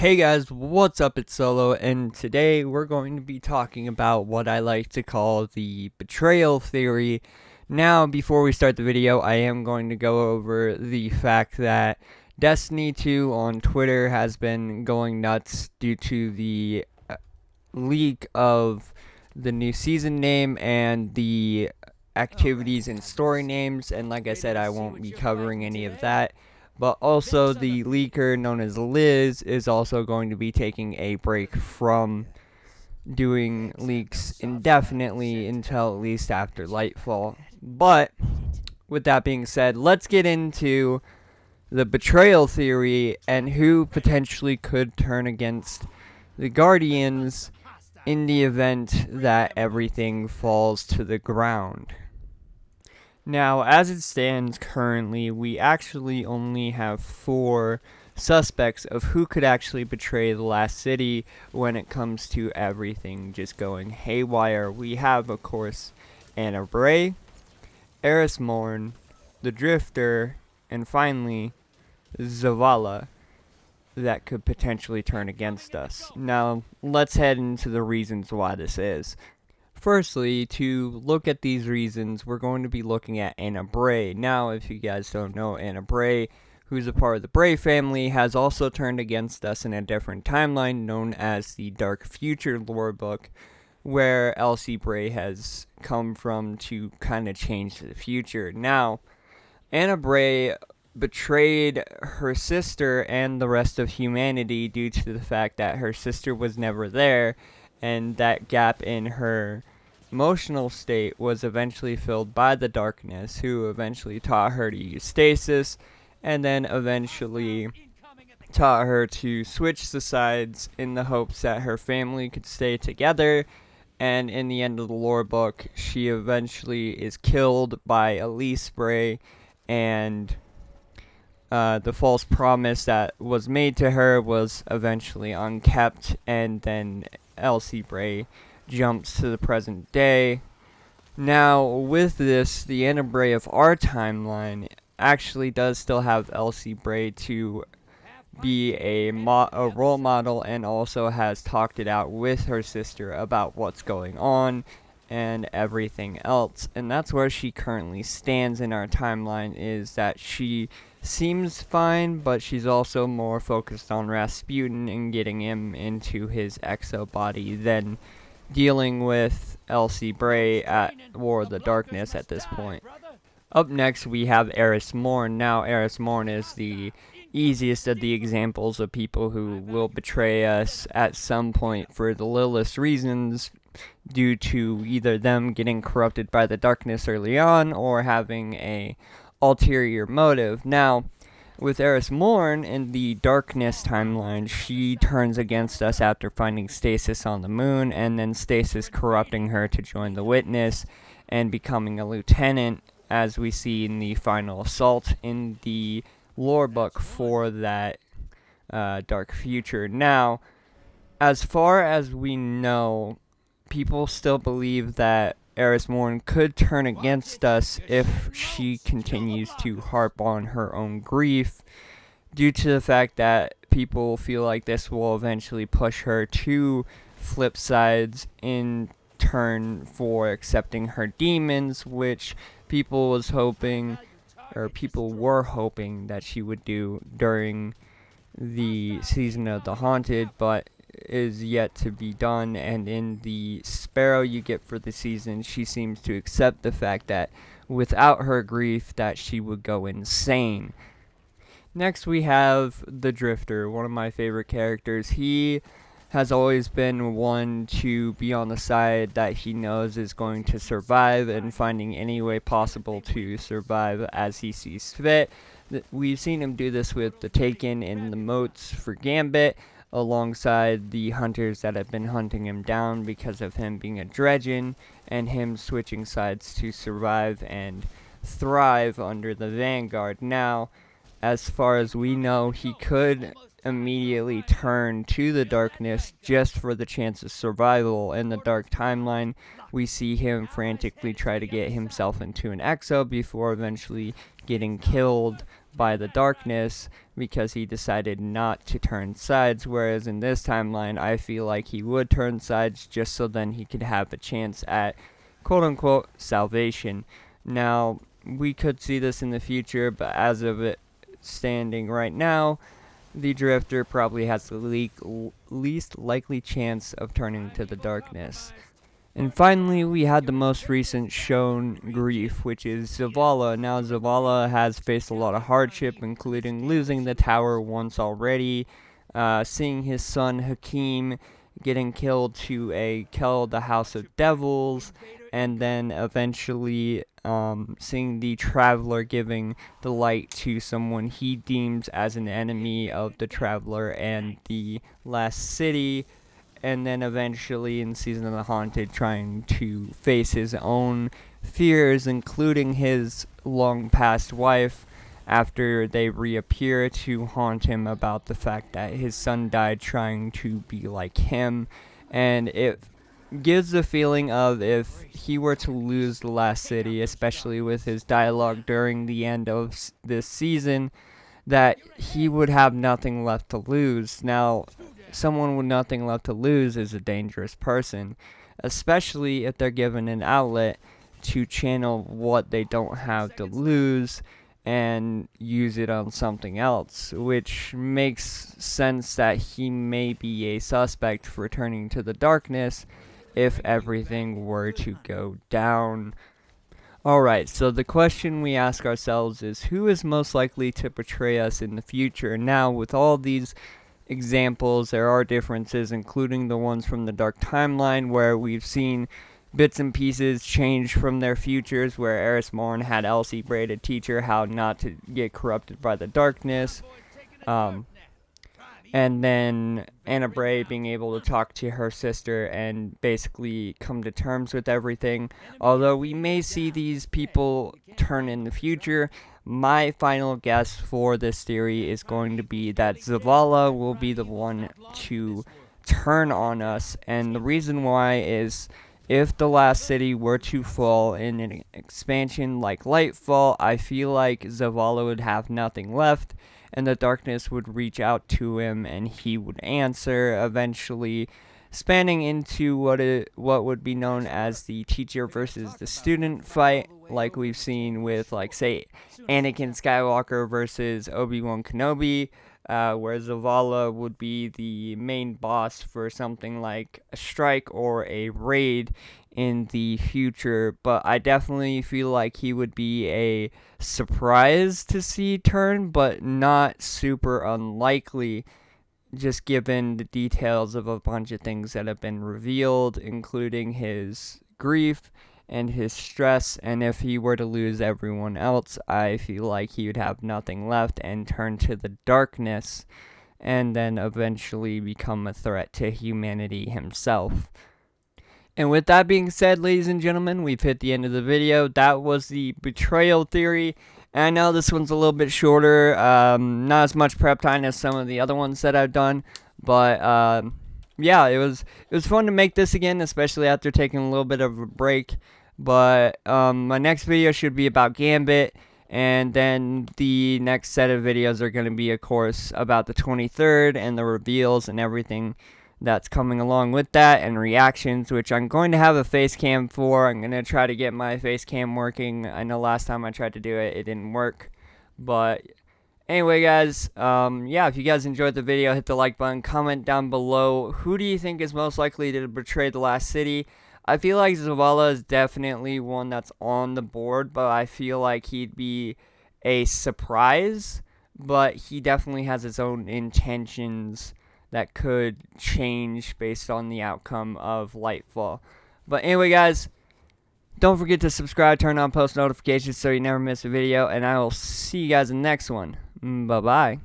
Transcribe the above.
Hey guys, what's up? It's Solo, and today we're going to be talking about what I like to call the betrayal theory. Now, before we start the video, I am going to go over the fact that Destiny 2 on Twitter has been going nuts due to the leak of the new season name and the activities and story names, and like I said, I won't be covering any of that. But also, the leaker known as Liz is also going to be taking a break from doing leaks indefinitely until at least after Lightfall. But with that being said, let's get into the betrayal theory and who potentially could turn against the Guardians in the event that everything falls to the ground. Now, as it stands currently, we actually only have 4 suspects of who could actually betray the last city when it comes to everything just going haywire. We have, of course, Bray, Eris Mourn, the Drifter, and finally, Zavala that could potentially turn against us. Now, let's head into the reasons why this is. Firstly, to look at these reasons, we're going to be looking at Bray. Now, if you guys don't know, Bray, who's a part of the Bray family, has also turned against us in a different timeline known as the Dark Future lore book, where Elsie Bray has come from to kind of change the future. Now, Bray betrayed her sister and the rest of humanity due to the fact that her sister was never there, and that gap in her emotional state was eventually filled by the darkness, who eventually taught her to use stasis, and then eventually taught her to switch the sides in the hopes that her family could stay together. And in the end of the lore book, she eventually is killed by Eris Mourn, and the false promise that was made to her was eventually unkept, and then Elsie Bray jumps to the present day. Now, with this, the Bray of our timeline actually does still have Elsie Bray to be a role model, and also has talked it out with her sister about what's going on and everything else. And that's where she currently stands in our timeline, is that she seems fine, but she's also more focused on Rasputin and getting him into his exo body than dealing with Elsie Bray at War of the Darkness at this point. Up next, we have Eris Mourn. Now, Eris Mourn is the easiest of the examples of people who will betray us at some point for the littlest reasons, due to either them getting corrupted by the darkness early on or having a ulterior motive. Now, with Eris Mourn in the darkness timeline, she turns against us after finding Stasis on the moon, and then Stasis corrupting her to join the Witness and becoming a lieutenant, as we see in the final assault in the lore book for that Dark Future. Now, as far as we know, people still believe that Eris Mourn could turn against us if she continues to harp on her own grief, due to the fact that people feel like this will eventually push her to flip sides in turn for accepting her demons, which people were hoping that she would do during the season of the Haunted, but is yet to be done. And in the Sparrow you get for the season, she seems to accept the fact that without her grief that she would go insane. Next, we have the Drifter, one of my favorite characters. He has always been one to be on the side that he knows is going to survive, and finding any way possible to survive as he sees fit. We've seen him do this with the Taken and the Moats for Gambit, alongside the hunters that have been hunting him down because of him being a Dredgen, and him switching sides to survive and thrive under the Vanguard. Now, as far as we know, he could immediately turn to the darkness just for the chance of survival. In the dark timeline, we see him frantically try to get himself into an exo before eventually getting killed by the darkness because he decided not to turn sides, whereas in this timeline I feel like he would turn sides just so then he could have a chance at quote-unquote salvation. Now, we could see this in the future, but as of it standing right now, the Drifter probably has the least likely chance of turning to the darkness. And finally, we had the most recent shown grief, which is Zavala. Now, Zavala has faced a lot of hardship, including losing the tower once already, seeing his son Hakim getting killed to the House of Devils, and then eventually seeing the Traveler giving the light to someone he deems as an enemy of the Traveler and the Last City, and then eventually in Season of the Haunted trying to face his own fears, including his long-past wife, after they reappear to haunt him about the fact that his son died trying to be like him. And it gives the feeling of if he were to lose the Last City, especially with his dialogue during the end of this season, that he would have nothing left to lose. Now, someone with nothing left to lose is a dangerous person, especially if they're given an outlet to channel what they don't have to lose and use it on something else, which makes sense that he may be a suspect for returning to the darkness if everything were to go down. Alright, so the question we ask ourselves is, who is most likely to betray us in the future? Now, with all these examples, there are differences, including the ones from the Dark Timeline, where we've seen bits and pieces change from their futures, where Eris Mourn had Elsie Bray to teach her how not to get corrupted by the darkness, and then Anna Bray being able to talk to her sister and basically come to terms with everything. Although we may see these people turn in the future, my final guess for this theory is going to be that Zavala will be the one to turn on us, and the reason why is if the Last City were to fall in an expansion like Lightfall, I feel like Zavala would have nothing left, and the darkness would reach out to him and he would answer, eventually spanning into what would be known as the teacher versus the student fight, like we've seen with, like, say, Anakin Skywalker versus Obi-Wan Kenobi, where Zavala would be the main boss for something like a strike or a raid in the future. But I definitely feel like he would be a surprise to see turn, but not super unlikely, just given the details of a bunch of things that have been revealed, including his grief and his stress, and if he were to lose everyone else, I feel like he would have nothing left and turn to the darkness, and then eventually become a threat to humanity himself. And with that being said, ladies and gentlemen, we've hit the end of the video. That was the Betrayal theory. And I know this one's a little bit shorter, not as much prep time as some of the other ones that I've done, but yeah, it was fun to make this again, especially after taking a little bit of a break. But my next video should be about Gambit, and then the next set of videos are going to be, of course, about the 23rd and the reveals and everything that's coming along with that, and reactions, which I'm going to have a face cam for. I'm going to try to get my face cam working. I know last time I tried to do it, it didn't work. But anyway, guys, yeah, if you guys enjoyed the video, hit the like button, comment down below. Who do you think is most likely to betray the Last City? I feel like Zavala is definitely one that's on the board, but I feel like he'd be a surprise, but he definitely has his own intentions that could change based on the outcome of Lightfall. But anyway, guys, don't forget to subscribe, turn on post notifications so you never miss a video, and I will see you guys in the next one. Bye-bye.